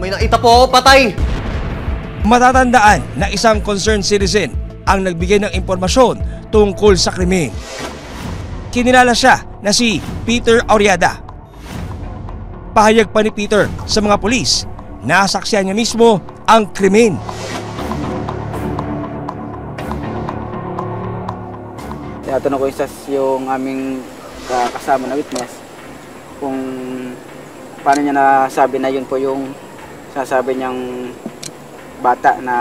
May nakita po ako patay! Matatandaan na isang concerned citizen ang nagbigay ng impormasyon tungkol sa krimen. Kinilala siya na si Peter Auriada. Pahayag pa ni Peter sa mga pulis na saksiyan niya mismo ang krimen. Tinatanong ko yung aming kasama na witness kung paano niya nasabi na yun po yung sasabi niyang bata na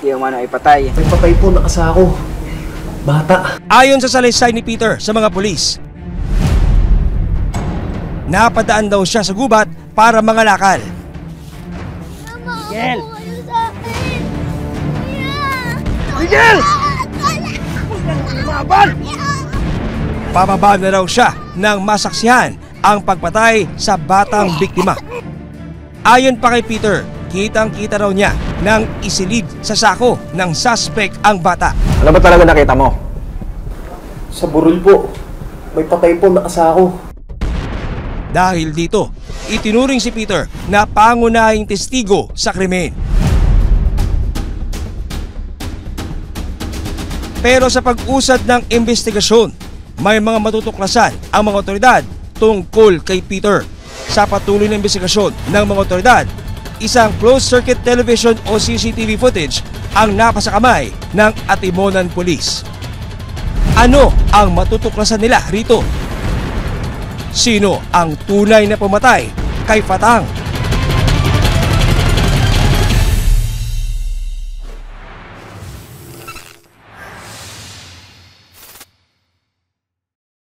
yung ano ay patay. May patay po nakasako. Bata. Ayon sa salaysay ni Peter sa mga pulis, napadaan daw siya sa gubat para mangalakal. Miguel! Miguel! Pababa na raw siya nang masaksihan ang pagpatay sa batang biktima. Ayon pa kay Peter, kitang-kita raw niya nang isilid sa sako ng suspect ang bata. Ano ba talaga nakita mo? Sa burol po. May patay po nakasako. Dahil dito, itinuring si Peter na pangunahing testigo sa krimen. Pero sa pag-usad ng investigasyon, may mga matutuklasan ang mga otoridad tungkol kay Peter. Sa patuloy na investigasyon ng mga otoridad, isang closed-circuit television o CCTV footage ang napasa kamay ng Atimonan Police. Ano ang matutuklasan nila rito? Sino ang tunay na pumatay kay Fatang?